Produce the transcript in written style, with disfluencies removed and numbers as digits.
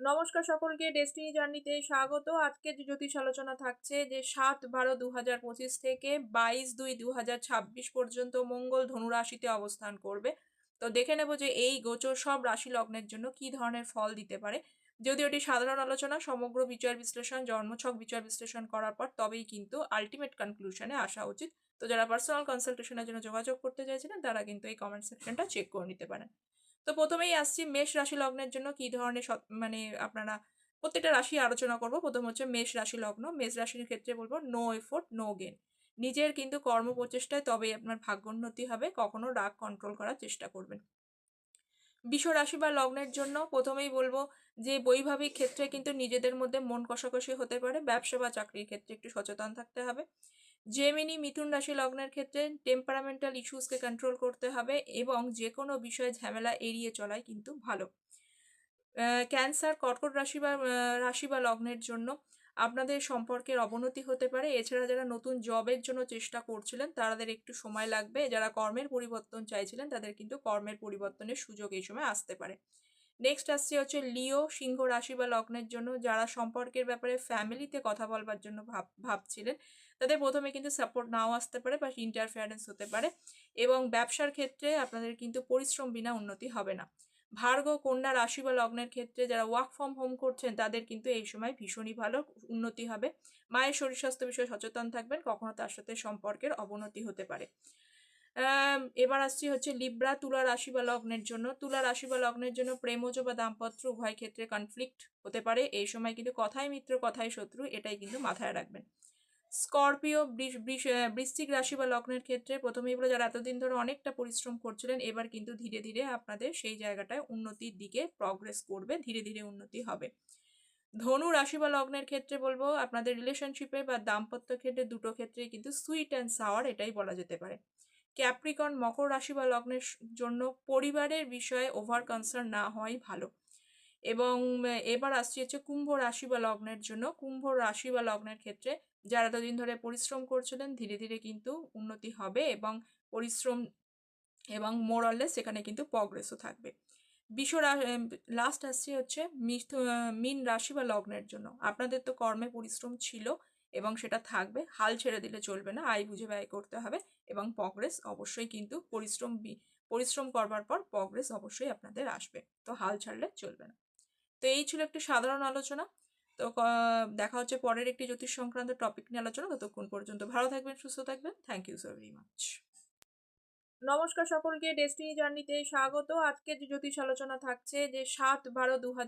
নমস্কার সকলকে, ডেস্টিনি জার্নিতে স্বাগত। আজকে যে জ্যোতিষ আলোচনা থাকছে যে ৭/১২/২০২৫ থেকে ২২/২/২০২৬ পর্যন্ত মঙ্গল ধনু রাশিতে অবস্থান করবে। তো দেখে নেব যে এই গোচর সব রাশি লগ্নের জন্য কি ধরনের ফল দিতে পারে। যদিও এটি সাধারণ আলোচনা, সমগ্র বিচার বিশ্লেষণ, জন্মছক বিচার বিশ্লেষণ করার পর তবেই কিন্তু আলটিমেট কনক্লুশনে আসা উচিত। তো যারা পার্সোনাল কনসালটেশনের জন্য যোগাযোগ করতে চাইছিলেন তারা কিন্তু এই কমেন্ট সেকশনটা চেক করে নিতে পারেন। তো প্রথমেই আসছি মেষ রাশি লগ্নের জন্য কি ধরনের মানে আপনারা প্রত্যেকটা রাশি আলোচনা করব। প্রথম হচ্ছে মেষ রাশি লগ্ন। মেষ রাশির ক্ষেত্রে বলবো নো এফোর্ট নো গেন। নিজের কিন্তু কর্ম প্রচেষ্টায় তবেই আপনার ভাগ্যোন্নতি হবে। কখনো রাগ কন্ট্রোল করার চেষ্টা করবেন। বৃষ রাশি বা লগ্নের জন্য প্রথমেই বলবো যে বৈবাহিক ক্ষেত্রে কিন্তু নিজেদের মধ্যে মন কষাকষি হতে পারে। ব্যবসা বা চাকরির ক্ষেত্রে একটু সচেতন থাকতে হবে। জেমিনি মিথুন রাশি লগ্নের ক্ষেত্রে টেম্পারামেন্টাল ইস্যুসকে কন্ট্রোল করতে হবে এবং যে কোনো বিষয়ে ঝামেলা এড়িয়ে চলাই কিন্তু ভালো। ক্যান্সার কর্কট রাশি বা লগ্নের জন্য আপনাদের সম্পর্কের অবনতি হতে পারে। এছাড়া যারা নতুন জবের জন্য চেষ্টা করছিলেন তাদের একটু সময় লাগবে। যারা কর্মের পরিবর্তন চাইছিলেন তাদের কিন্তু কর্মের পরিবর্তনের সুযোগ এই সময় আসতে পারে। নেক্সট আসছে হচ্ছে লিও সিংহ রাশি বা লগ্নের জন্য যারা সম্পর্কের ব্যাপারে ফ্যামিলিতে কথা বলবার জন্য ভাবছিলেন তাদের প্রথমে কিন্তু সাপোর্ট নাও আসতে পারে বা ইন্টারফেয়ারেন্স হতে পারে এবং ব্যবসার ক্ষেত্রে আপনাদের কিন্তু পরিশ্রম বিনা উন্নতি হবে না। ভার্গ কন্যা রাশি বা লগ্নের ক্ষেত্রে যারা ওয়ার্ক ফ্রম হোম করছেন তাদের কিন্তু এই সময় ভীষণই ভালো উন্নতি হবে। মায়ের শরীর স্বাস্থ্য বিষয়ে সচেতন থাকবেন, কখনো তার সাথে সম্পর্কের অবনতি হতে পারে। এবার আসছি হচ্ছে লিব্রা তুলা রাশি বা লগ্নের জন্য। তুলা রাশি বা লগ্নের জন্য প্রেমজ বা দাম্পত্য উভয় ক্ষেত্রে কনফ্লিক্ট হতে পারে এই সময়, কিন্তু কথায় মিত্র কথায় শত্রু, এটাই কিন্তু মাথায় রাখবেন। স্করপিও বৃশ্চিক রাশি বা লগ্নের ক্ষেত্রে প্রথমেই বলে যারা এতদিন ধরে অনেকটা পরিশ্রম করছিলেন এবার কিন্তু ধীরে ধীরে আপনাদের সেই জায়গাটায় উন্নতির দিকে প্রগ্রেস করবে, ধীরে ধীরে উন্নতি হবে। ধনু রাশি বা লগ্নের ক্ষেত্রে বলবো আপনাদের রিলেশনশিপে বা দাম্পত্য ক্ষেত্রে দুটো ক্ষেত্রেই কিন্তু সুইট অ্যান্ড সাওয়ার এটাই বলা যেতে পারে। ক্যাপ্রিকন মকর রাশি বা লগ্নের জন্য পরিবারের বিষয়ে ওভার কনসার্ন না হওয়াই ভালো। এবং এবার আসছি হচ্ছে কুম্ভ রাশি বা লগ্নের জন্য। কুম্ভ রাশি বা লগ্নের ক্ষেত্রে যারা এতদিন ধরে পরিশ্রম করছিলেন ধীরে ধীরে কিন্তু উন্নতি হবে এবং পরিশ্রম এবং মোরলেস সেখানে কিন্তু প্রগ্রেসও থাকবে। লাস্ট আসছে হচ্ছে মীন রাশি বা লগ্নের জন্য। আপনাদের তো কর্মে পরিশ্রম ছিল এবং সেটা থাকবে, হাল ছেড়ে দিলে চলবে না, আয় বুঝে ব্যয় করতে হবে এবং প্রগ্রেস অবশ্যই কিন্তু পরিশ্রম করবার পর প্রগ্রেস অবশ্যই আপনাদের আসবে, তো হাল ছাড়লে চলবে না। তো এই ছিল একটি সাধারণ আলোচনা। তো দেখা হচ্ছে পরের একটি জ্যোতিষ সংক্রান্ত টপিক নিয়ে আলোচনা। ততক্ষণ পর্যন্ত ভালো থাকবেন, সুস্থ থাকবেন। Thank you so very much. নমস্কার সকলকে, ডেস্টিনি জার্নিতে স্বাগত। আজকে যে জ্যোতিষ আলোচনা থাকছে যে ৭/১২/২০00